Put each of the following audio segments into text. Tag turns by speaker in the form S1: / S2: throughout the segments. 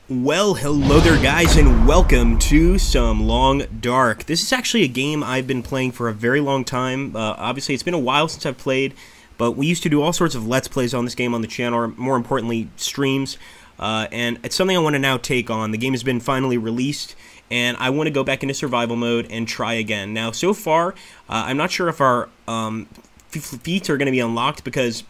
S1: Well, hello there guys, and welcome to some Long Dark. This is actually a game I've been playing for a very long time. Obviously, it's been a while since I've played, but we used to do all sorts of Let's Plays on this game on the channel, or more importantly, streams. And it's something I want to now take on. The game has been finally released, and I want to go back into survival mode and try again. Now, so far, I'm not sure if our feats are going to be unlocked because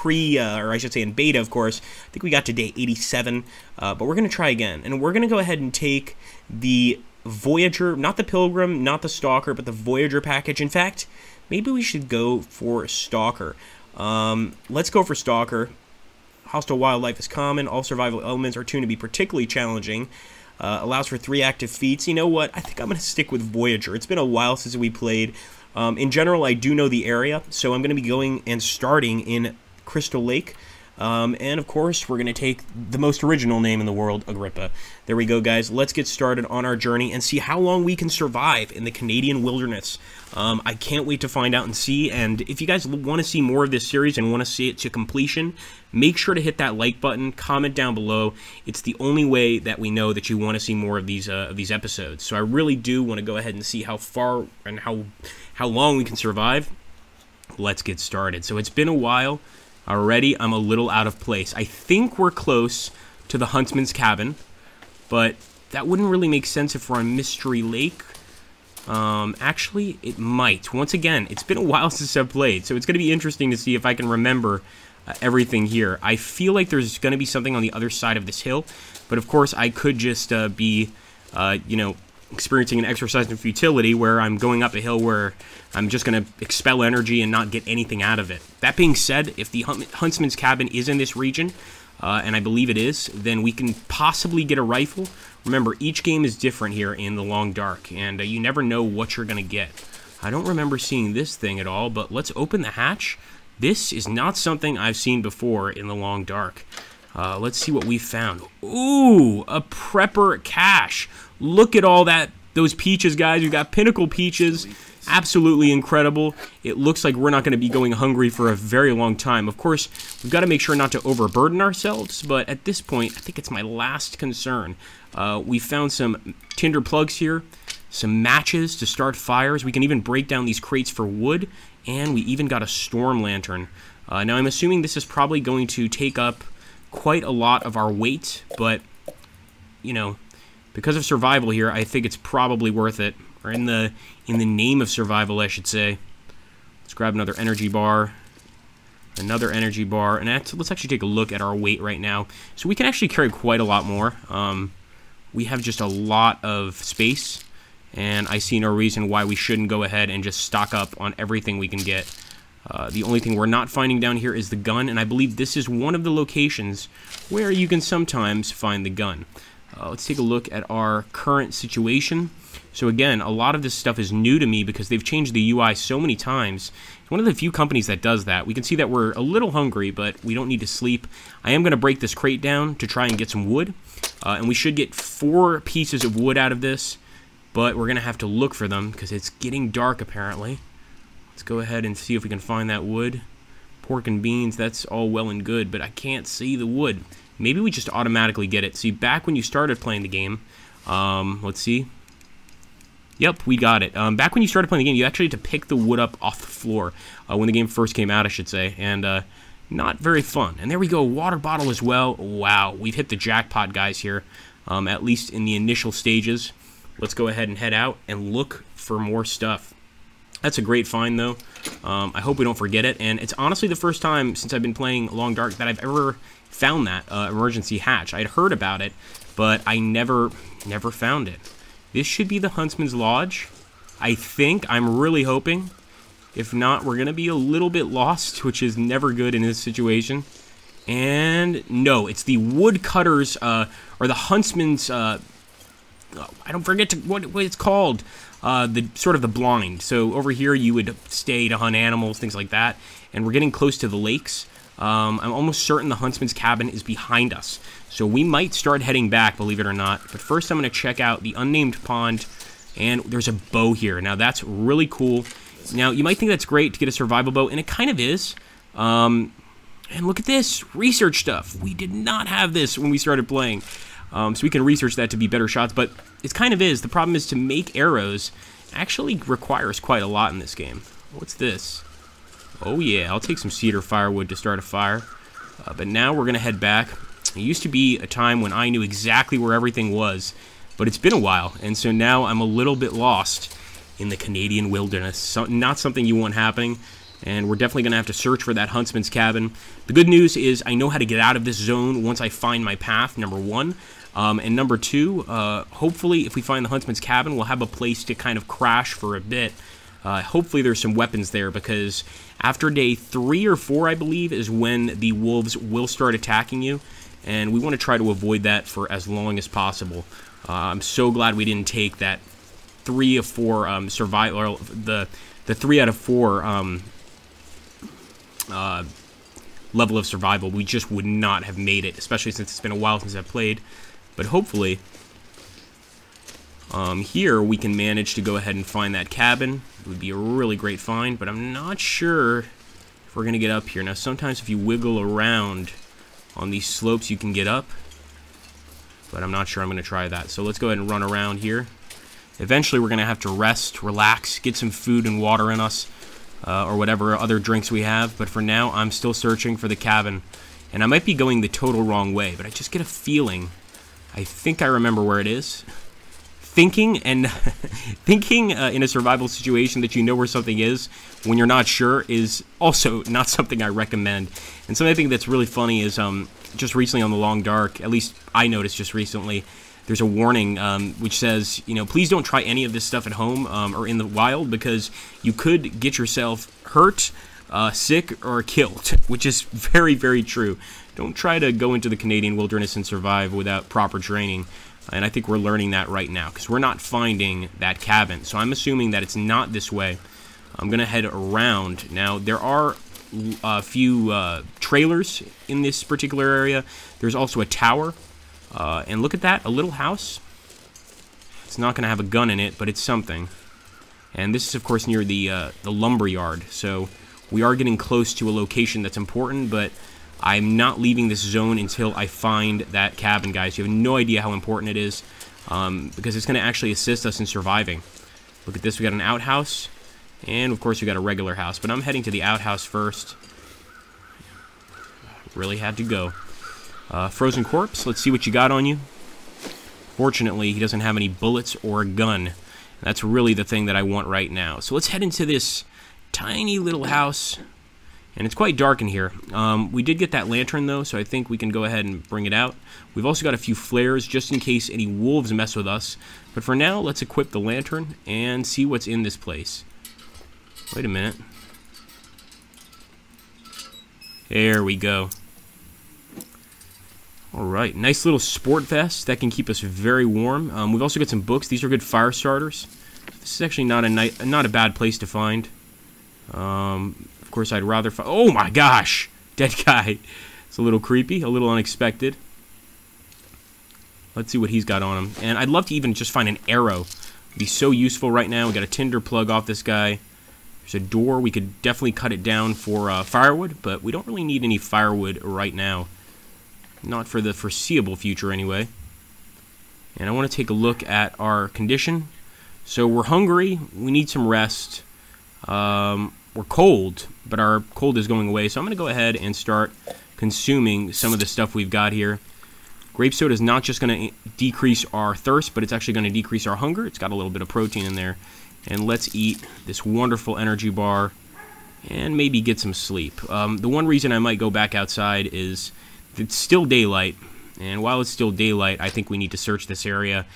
S1: or I should say in beta, of course, I think we got to day 87, but we're going to try again. And we're going to go ahead and take the Voyager, not the Pilgrim, not the Stalker, but the Voyager package. In fact, maybe we should go for Stalker. Let's go for Stalker. Hostile wildlife is common. All survival elements are tuned to be particularly challenging. Allows for 3 active feats. You know what? I think I'm going to stick with Voyager. It's been a while since we played. In general, I do know the area, so I'm going to be going and starting in Crystal Lake, and of course we're going to take the most original name in the world, Agrippa. There we go, guys. Let's get started on our journey and see how long we can survive in the Canadian wilderness. I can't wait to find out and see, and if you guys want to see more of this series and want to see it to completion, make sure to hit that like button, comment down below. It's the only way that we know that you want to see more of these episodes. So I really do want to go ahead and see how far and how long we can survive. Let's get started. So it's been a while. Already, I'm a little out of place. I think we're close to the Huntsman's cabin, but that wouldn't really make sense if we're on Mystery Lake. Actually, it might. Once again, it's been a while since I've played, so it's going to be interesting to see if I can remember everything here. I feel like there's going to be something on the other side of this hill, but of course, I could just be, you know, experiencing an exercise in futility where I'm going up a hill where I'm just going to expel energy and not get anything out of it. That being said, if the Huntsman's cabin is in this region, and I believe it is, then we can possibly get a rifle. Remember, each game is different here in the Long Dark, and you never know what you're going to get. I don't remember seeing this thing at all, but let's open the hatch. This is not something I've seen before in the Long Dark. Let's see what we found. Ooh, a prepper cache. Look at all those peaches, guys. We've got pinnacle peaches. Absolutely incredible. It looks like we're not going to be going hungry for a very long time. Of course, we've got to make sure not to overburden ourselves, but at this point, I think it's my last concern. We found some tinder plugs here, some matches to start fires. We can even break down these crates for wood, and we even got a storm lantern. Now, I'm assuming this is probably going to take up quite a lot of our weight, but, you know, because of survival here, I think it's probably worth it. Or in the name of survival, I should say. Let's grab another energy bar. Another energy bar. And let's actually take a look at our weight right now. So we can actually carry quite a lot more. We have just a lot of space. And I see no reason why we shouldn't go ahead and just stock up on everything we can get. The only thing we're not finding down here is the gun. And I believe this is one of the locations where you can sometimes find the gun. Let's take a look at our current situation. So again, a lot of this stuff is new to me because they've changed the UI so many times. It's one of the few companies that does that. We can see that we're a little hungry, but we don't need to sleep. I am going to break this crate down to try and get some wood. And we should get 4 pieces of wood out of this, but we're going to have to look for them because it's getting dark apparently. Let's go ahead and see if we can find that wood. Pork and beans, that's all well and good, but I can't see the wood. Maybe we just automatically get it. See, back when you started playing the game, let's see. Yep, we got it. Back when you started playing the game, you actually had to pick the wood up off the floor when the game first came out, I should say, and not very fun. And there we go, water bottle as well. Wow, we've hit the jackpot, guys, here, at least in the initial stages. Let's go ahead and head out and look for more stuff. That's a great find, though. I hope we don't forget it, and it's honestly the first time since I've been playing Long Dark that I've ever found that emergency hatch. I'd heard about it, but I never found it. This should be the Huntsman's Lodge, I think. I'm really hoping. If not, we're going to be a little bit lost, which is never good in this situation. And no, it's the woodcutters, or the Huntsman's, I don't forget what it's called. The sort of the blind. So over here you would stay to hunt animals, things like that. And we're getting close to the lakes. I'm almost certain the Huntsman's cabin is behind us. So we might start heading back, believe it or not. But first I'm going to check out the Unnamed Pond. And there's a bow here. Now that's really cool. Now you might think that's great to get a survival bow, and it kind of is. And look at this, research stuff. We did not have this when we started playing. So we can research that to be better shots, but it kind of is. The problem is to make arrows actually requires quite a lot in this game. What's this? Oh yeah, I'll take some cedar firewood to start a fire. But now we're going to head back. It used to be a time when I knew exactly where everything was, but it's been a while, and so now I'm a little bit lost in the Canadian wilderness. So, not something you want happening, and we're definitely going to have to search for that Huntsman's cabin. The good news is I know how to get out of this zone once I find my path, number one. And number two, hopefully if we find the Huntsman's cabin, we'll have a place to kind of crash for a bit. Hopefully there's some weapons there, because after day 3 or 4, I believe, is when the wolves will start attacking you, and we want to try to avoid that for as long as possible. I'm so glad we didn't take that 3 of 4 survival, the 3 out of 4 level of survival. We just would not have made it, especially since it's been a while since I've played. But hopefully, here we can manage to go ahead and find that cabin. It would be a really great find, but I'm not sure if we're going to get up here. Now, sometimes if you wiggle around on these slopes, you can get up, but I'm not sure I'm going to try that. So let's go ahead and run around here. Eventually, we're going to have to rest, relax, get some food and water in us, or whatever other drinks we have. But for now, I'm still searching for the cabin, and I might be going the total wrong way, but I just get a feeling. I think I remember where it is. Thinking in a survival situation that you know where something is when you're not sure is also not something I recommend. And something I think that's really funny is just recently on The Long Dark, at least I noticed just recently, there's a warning which says, you know, please don't try any of this stuff at home or in the wild, because you could get yourself hurt, sick, or killed, which is very, very true. Don't try to go into the Canadian wilderness and survive without proper training. And I think we're learning that right now, because we're not finding that cabin. So I'm assuming that it's not this way. I'm going to head around. Now, there are a few trailers in this particular area. There's also a tower. And look at that, a little house. It's not going to have a gun in it, but it's something. And this is, of course, near the lumber yard. So we are getting close to a location that's important, but I'm not leaving this zone until I find that cabin, guys. You have no idea how important it is, because it's going to actually assist us in surviving. Look at this. We got an outhouse, and, of course, we got a regular house. But I'm heading to the outhouse first. Really had to go. Frozen corpse, let's see what you got on you. Fortunately, he doesn't have any bullets or a gun. That's really the thing that I want right now. So let's head into this tiny little house. And it's quite dark in here. We did get that lantern, though, so I think we can go ahead and bring it out. We've also got a few flares, just in case any wolves mess with us. But for now, let's equip the lantern and see what's in this place. Wait a minute. There we go. Alright, nice little sport vest. That can keep us very warm. We've also got some books. These are good fire starters. This is actually not a bad place to find. Of course, I'd rather find... Oh my gosh! Dead guy. It's a little creepy, a little unexpected. Let's see what he's got on him. And I'd love to even just find an arrow. It'd be so useful right now. We got a tinder plug off this guy. There's a door. We could definitely cut it down for firewood, but we don't really need any firewood right now. Not for the foreseeable future, anyway. And I want to take a look at our condition. So we're hungry. We need some rest. We're cold, but our cold is going away. So I'm going to go ahead and start consuming some of the stuff we've got here. Grape soda is not just going to decrease our thirst, but it's actually going to decrease our hunger. It's got a little bit of protein in there. And let's eat this wonderful energy bar and maybe get some sleep. The one reason I might go back outside is it's still daylight. And while it's still daylight, I think we need to search this area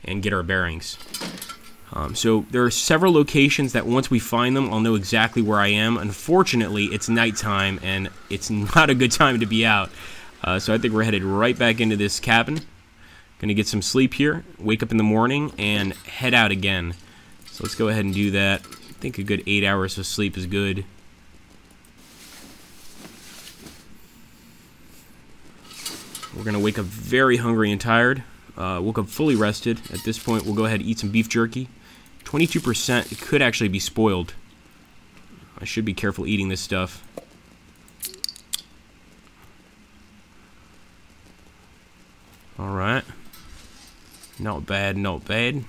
S1: and get our bearings. So there are several locations that once we find them, I'll know exactly where I am. Unfortunately, it's nighttime, and it's not a good time to be out. So I think we're headed right back into this cabin. Gonna get some sleep here, wake up in the morning, and head out again. So let's go ahead and do that. I think a good 8 hours of sleep is good. We're gonna wake up very hungry and tired. Woke up fully rested. At this point, we'll go ahead and eat some beef jerky. 22%, it could actually be spoiled. I should be careful eating this stuff. Alright. Not bad, not bad.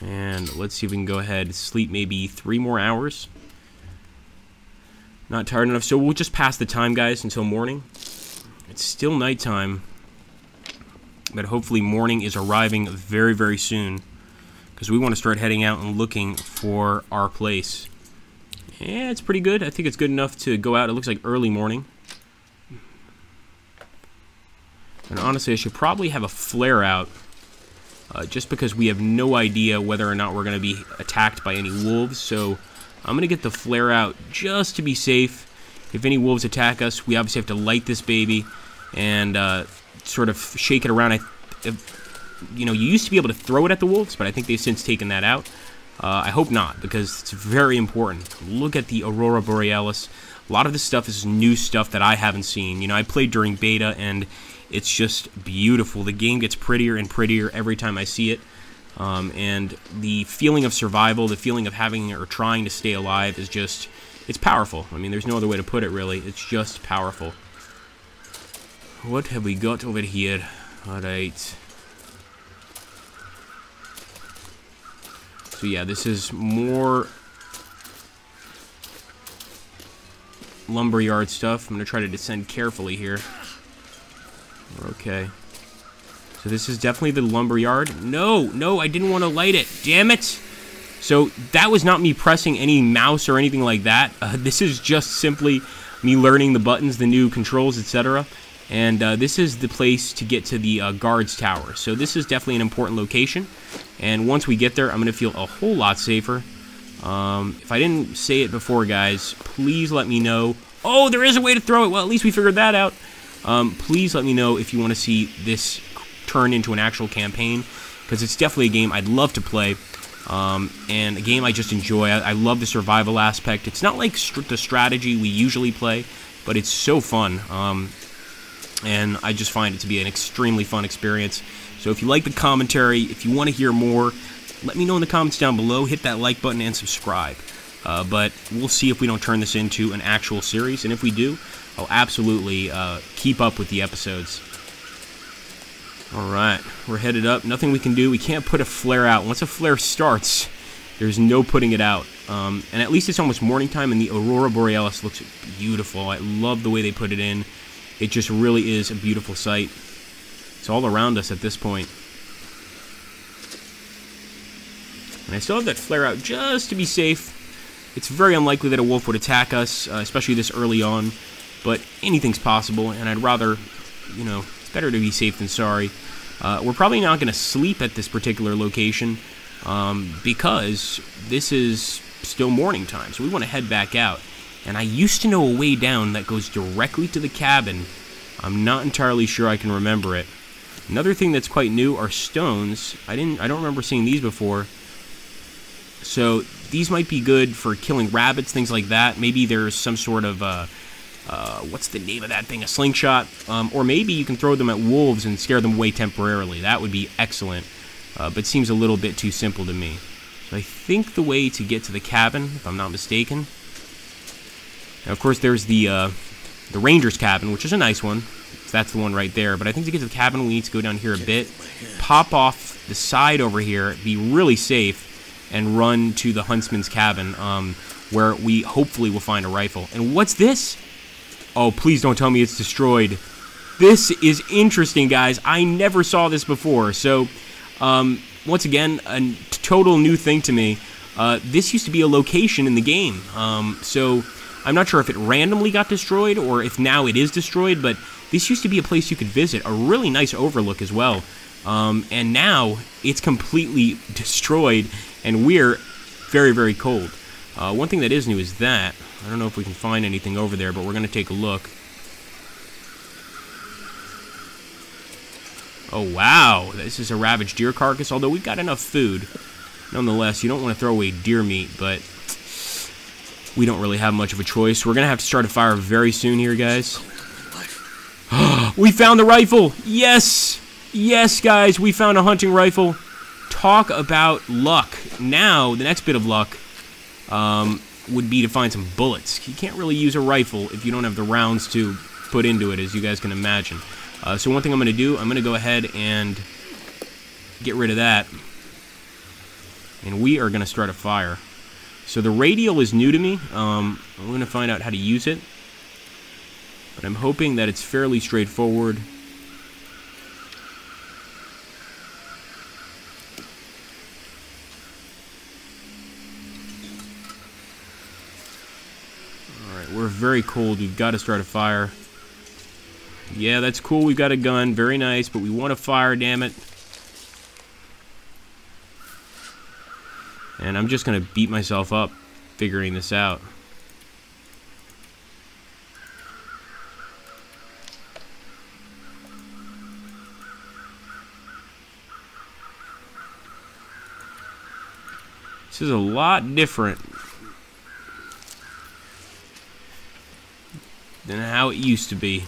S1: And let's see if we can go ahead and sleep maybe 3 more hours. Not tired enough, so we'll just pass the time, guys, until morning. It's still nighttime, but hopefully morning is arriving very, very soon, because we want to start heading out and looking for our place. Yeah, it's pretty good. I think it's good enough to go out. It looks like early morning. And honestly, I should probably have a flare out, just because we have no idea whether or not we're going to be attacked by any wolves. So I'm going to get the flare out just to be safe. If any wolves attack us, we obviously have to light this baby and sort of shake it around. You know, you used to be able to throw it at the wolves, but I think they've since taken that out. I hope not, because it's very important. Look at the Aurora Borealis. A lot of this stuff is new stuff that I haven't seen. You know, I played during beta, and it's just beautiful. The game gets prettier and prettier every time I see it. And the feeling of survival, the feeling of having or trying to stay alive is just, it's powerful. I mean, there's no other way to put it, really. It's just powerful. What have we got over here? Alright. So yeah, this is more lumberyard stuff. I'm going to try to descend carefully here. Okay. So this is definitely the lumberyard. No, I didn't want to light it. Damn it! So that was not me pressing any mouse or anything like that. This is just simply me learning the buttons, the new controls, etc. And this is the place to get to the guards tower. So this is definitely an important location. And once we get there, I'm going to feel a whole lot safer. If I didn't say it before, guys, please let me know. Oh, there is a way to throw it. Well, at least we figured that out. Please let me know if you want to see this turn into an actual campaign, because it's definitely a game I'd love to play, and a game I just enjoy. I love the survival aspect. It's not like the strategy we usually play, but it's so fun, and I just find it to be an extremely fun experience. So if you like the commentary, if you want to hear more, let me know in the comments down below. Hit that like button and subscribe. But we'll see if we don't turn this into an actual series, and if we do, I'll absolutely keep up with the episodes. Alright, we're headed up. Nothing we can do. We can't put a flare out. Once a flare starts, there's no putting it out. And at least it's almost morning time, and the Aurora Borealis looks beautiful. I love the way they put it in. It just really is a beautiful sight. It's all around us at this point. And I still have that flare out just to be safe. It's very unlikely that a wolf would attack us, especially this early on. But anything's possible, and I'd rather, you know, it's better to be safe than sorry. We're probably not going to sleep at this particular location because this is still morning time, so we want to head back out. And I used to know a way down that goes directly to the cabin. I'm not entirely sure I can remember it. Another thing that's quite new are stones. I don't remember seeing these before. So these might be good for killing rabbits, things like that. Maybe there's some sort of what's the name of that thing? A slingshot. Or maybe you can throw them at wolves and scare them away temporarily. That would be excellent. But seems a little bit too simple to me. So I think the way to get to the cabin, if I'm not mistaken. Now, of course, there's the ranger's cabin, which is a nice one. So that's the one right there. But I think to get to the cabin, we need to go down here a bit, pop off the side over here, be really safe, and run to the Huntsman's cabin, where we hopefully will find a rifle. And what's this? Oh, please don't tell me it's destroyed. This is interesting, guys. I never saw this before. So, once again, a total new thing to me. This used to be a location in the game. So, I'm not sure if it randomly got destroyed or if now it is destroyed, but this used to be a place you could visit. A really nice overlook as well. And now it's completely destroyed, and we're very, very cold. One thing that is new is that. I don't know if we can find anything over there, but we're going to take a look. Oh, wow. This is a ravaged deer carcass, although we've got enough food. Nonetheless, you don't want to throw away deer meat, but we don't really have much of a choice. We're going to have to start a fire very soon here, guys. We found the rifle! Yes! Yes, guys, we found a hunting rifle. Talk about luck. Now, the next bit of luck would be to find some bullets. You can't really use a rifle if you don't have the rounds to put into it, as you guys can imagine. So one thing I'm going to do, I'm going to go ahead and get rid of that. And we are going to start a fire. So the radial is new to me. I'm going to find out how to use it. But I'm hoping that it's fairly straightforward. Alright, we're very cold. We've got to start a fire. Yeah, that's cool. We've got a gun. Very nice. But we want a fire, damn it. And I'm just going to beat myself up figuring this out. This is a lot different than how it used to be.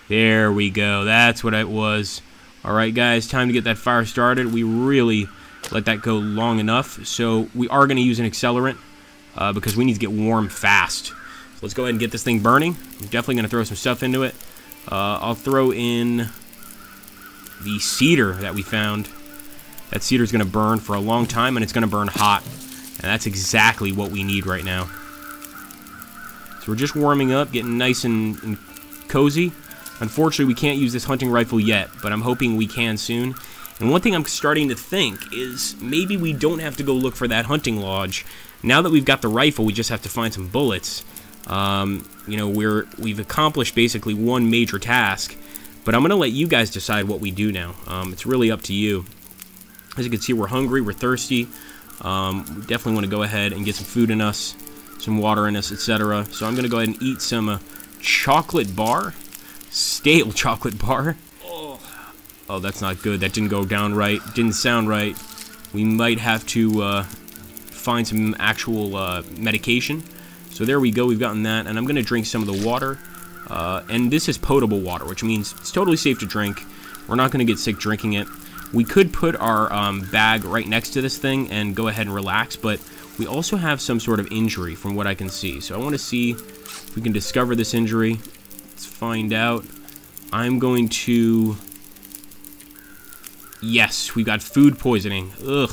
S1: There we go. That's what it was. Alright guys, time to get that fire started. We really let that go long enough. So we are going to use an accelerant because we need to get warm fast. So let's go ahead and get this thing burning. I'm definitely going to throw some stuff into it. I'll throw in the cedar that we found. That cedar is going to burn for a long time, and it's going to burn hot. And that's exactly what we need right now. So we're just warming up, getting nice and cozy. Unfortunately, we can't use this hunting rifle yet, but I'm hoping we can soon. And one thing I'm starting to think is maybe we don't have to go look for that hunting lodge. Now that we've got the rifle, we just have to find some bullets. You know, we've accomplished basically one major task, but I'm going to let you guys decide what we do now. It's really up to you. As you can see, we're hungry, we're thirsty. We definitely want to go ahead and get some food in us, some water in us, etc. So I'm going to go ahead and eat some chocolate bar. Stale chocolate bar. Oh, that's not good. That didn't go down right. Didn't sound right. We might have to find some actual medication. So there we go. We've gotten that. And I'm going to drink some of the water. And this is potable water, which means it's totally safe to drink. We're not going to get sick drinking it. We could put our bag right next to this thing and go ahead and relax, but we also have some sort of injury from what I can see. So I want to see if we can discover this injury. Let's find out. I'm going to... Yes, we got food poisoning. Ugh.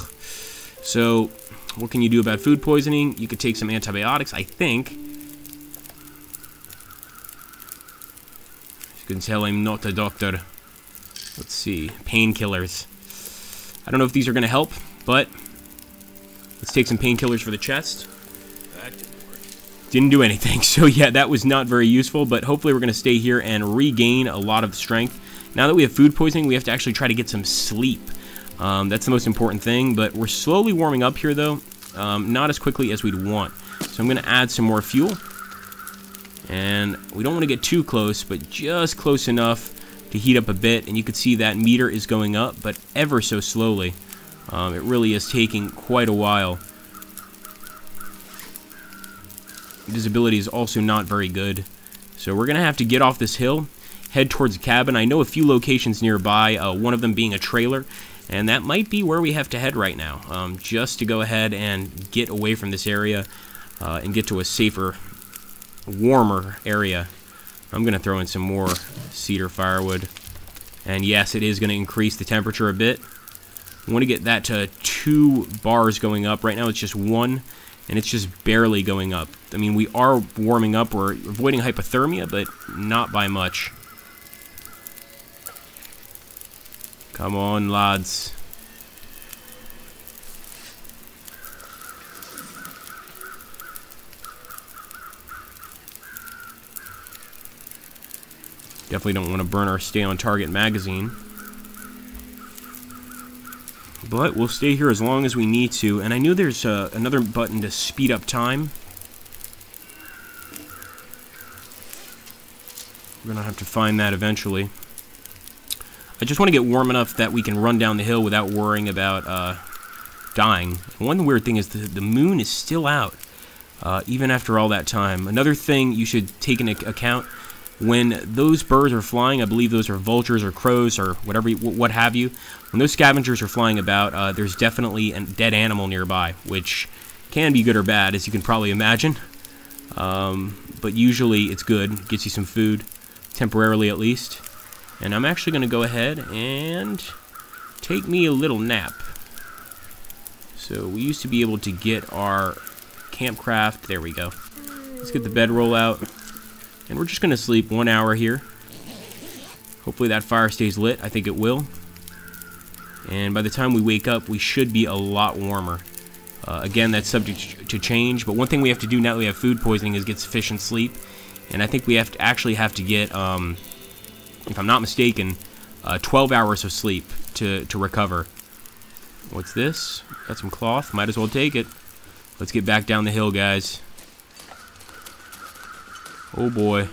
S1: So, what can you do about food poisoning? You could take some antibiotics, I think. As you can tell, I'm not a doctor. Let's see. Painkillers. I don't know if these are going to help, but let's take some painkillers for the chest. Didn't do anything, so yeah, that was not very useful, but hopefully we're going to stay here and regain a lot of strength. Now that we have food poisoning, we have to actually try to get some sleep. That's the most important thing, but we're slowly warming up here, though. Not as quickly as we'd want. So I'm going to add some more fuel. And we don't want to get too close, but just close enough to heat up a bit. And you can see that meter is going up, but ever so slowly. It really is taking quite a while. Visibility is also not very good. So we're going to have to get off this hill, head towards the cabin. I know a few locations nearby, one of them being a trailer, and that might be where we have to head right now, just to go ahead and get away from this area and get to a safer, warmer area. I'm going to throw in some more cedar firewood. And yes, it is going to increase the temperature a bit. I want to get that to 2 bars going up. Right now it's just 1. And it's just barely going up. I mean, we are warming up. We're avoiding hypothermia, but not by much. Come on, lads. Definitely don't want to burn our Stay on Target magazine. But we'll stay here as long as we need to. And I knew there's another button to speed up time. We're going to have to find that eventually. I just want to get warm enough that we can run down the hill without worrying about dying. One weird thing is the moon is still out, even after all that time. Another thing you should take into account, when those birds are flying, I believe those are vultures or crows or whatever, what have you. When those scavengers are flying about, there's definitely a dead animal nearby, which can be good or bad, as you can probably imagine. But usually it's good. It gets you some food, temporarily at least. And I'm actually going to go ahead and take me a little nap. So we used to be able to get our campcraft. There we go. Let's get the bedroll out. And we're just going to sleep 1 hour here. Hopefully that fire stays lit. I think it will. And by the time we wake up, we should be a lot warmer. Again, that's subject to change. But one thing we have to do now that we have food poisoning is get sufficient sleep. And I think we have to get, if I'm not mistaken, 12 hours of sleep to recover. What's this? Got some cloth. Might as well take it. Let's get back down the hill, guys. Oh boy.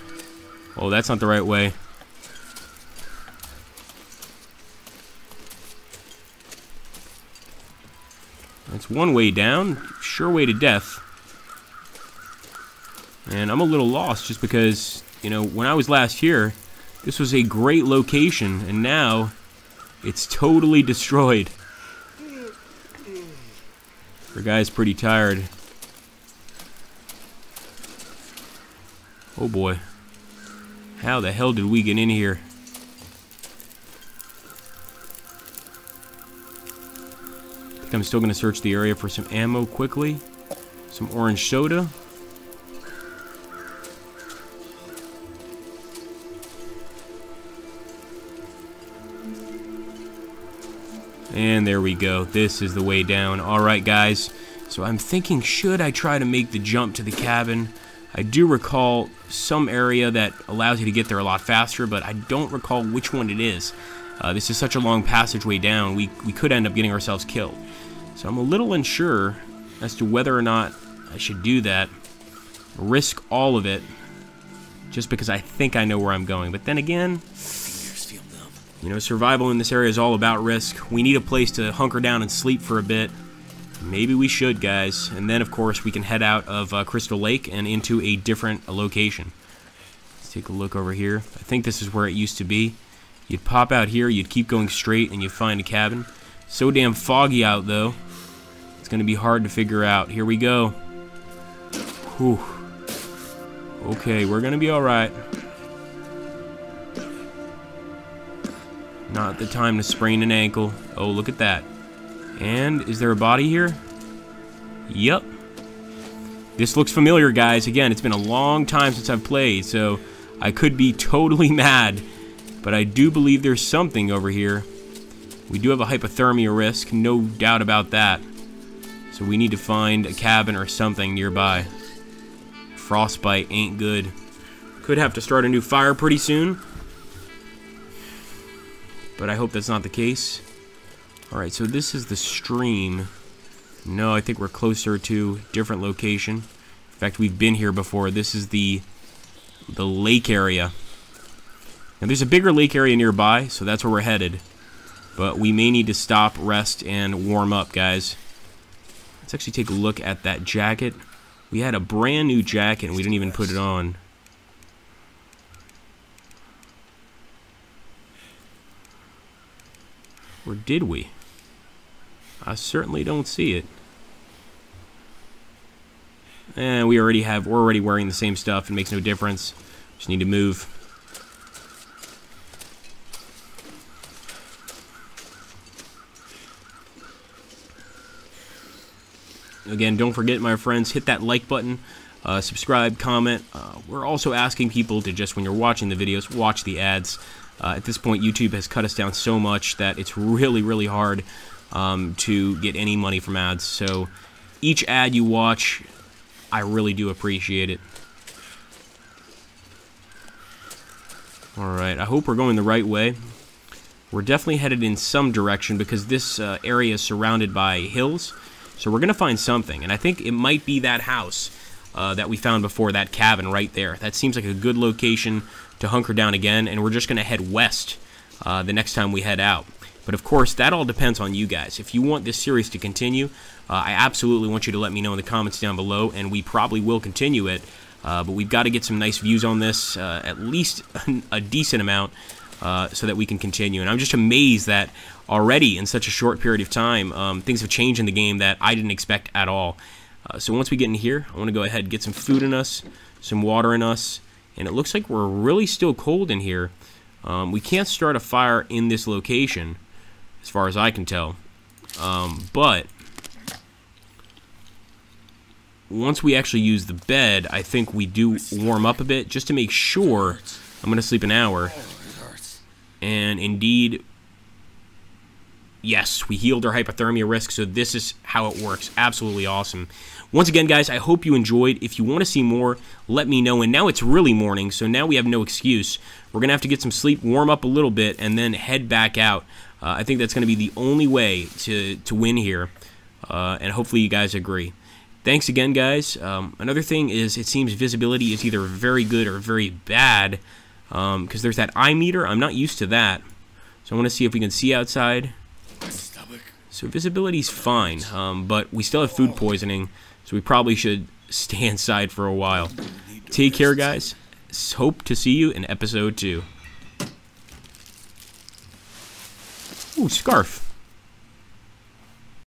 S1: Oh, that's not the right way. That's one way down. Sure way to death. And I'm a little lost just because, you know, when I was last here, this was a great location, and now it's totally destroyed. Our guy's pretty tired. Oh boy. How the hell did we get in here? I think I'm still going to search the area for some ammo quickly. Some orange soda. And there we go. This is the way down. Alright, guys. So I'm thinking, should I try to make the jump to the cabin? I do recall some area that allows you to get there a lot faster, but I don't recall which one it is. This is such a long passageway down, we could end up getting ourselves killed. So I'm a little unsure as to whether or not I should do that. Risk all of it, just because I think I know where I'm going. But then again, you know, survival in this area is all about risk. We need a place to hunker down and sleep for a bit. Maybe we should, guys. And then, of course, we can head out of Crystal Lake and into a different location. Let's take a look over here. I think this is where it used to be. You'd pop out here, you'd keep going straight, and you'd find a cabin. So damn foggy out, though. It's going to be hard to figure out. Here we go. Whew. Okay, we're going to be alright. Not the time to sprain an ankle. Oh, look at that. And is there a body here? Yep. This looks familiar, guys. Again, it's been a long time since I've played, so I could be totally mad. But I do believe there's something over here. We do have a hypothermia risk, no doubt about that. So we need to find a cabin or something nearby. Frostbite ain't good. Could have to start a new fire pretty soon. But I hope that's not the case. Alright, so this is the stream. No, I think we're closer to a different location. In fact, we've been here before. This is the lake area. Now, there's a bigger lake area nearby, so that's where we're headed. But we may need to stop, rest, and warm up, guys. Let's actually take a look at that jacket. We had a brand new jacket, and we didn't even put it on. Or did we? I certainly don't see it. And we're already wearing the same stuff. It makes no difference. Just need to move. Again, don't forget, my friends, hit that like button, subscribe, comment. We're also asking people to just, when you're watching the videos, watch the ads. At this point, YouTube has cut us down so much that it's really, really hard to get any money from ads. So each ad you watch, I really do appreciate it. Alright, I hope we're going the right way. We're definitely headed in some direction because this area is surrounded by hills. So we're going to find something. And I think it might be that house that we found before, that cabin right there. That seems like a good location to hunker down again, and we're just going to head west the next time we head out. But of course, that all depends on you guys. If you want this series to continue, I absolutely want you to let me know in the comments down below, and we probably will continue it. But we've got to get some nice views on this, at least a decent amount, so that we can continue. And I'm just amazed that already in such a short period of time, things have changed in the game that I didn't expect at all. So once we get in here, I want to go ahead and get some food in us, some water in us, and it looks like we're really still cold in here. We can't start a fire in this location, as far as I can tell. But once we actually use the bed, I think we do warm up a bit, just to make sure. I'm going to sleep an hour. And indeed, yes, we healed our hypothermia risk, so this is how it works. Absolutely awesome. Once again, guys, I hope you enjoyed. If you want to see more, let me know. And now it's really morning, so now we have no excuse. We're going to have to get some sleep, warm up a little bit, and then head back out. I think that's going to be the only way to win here, and hopefully you guys agree. Thanks again, guys. Another thing is it seems visibility is either very good or very bad, because there's that eye meter. I'm not used to that, so I want to see if we can see outside. So visibility's fine, but we still have food poisoning, so we probably should stay inside for a while. Take care, guys. Hope to see you in episode 2. Ooh, scarf.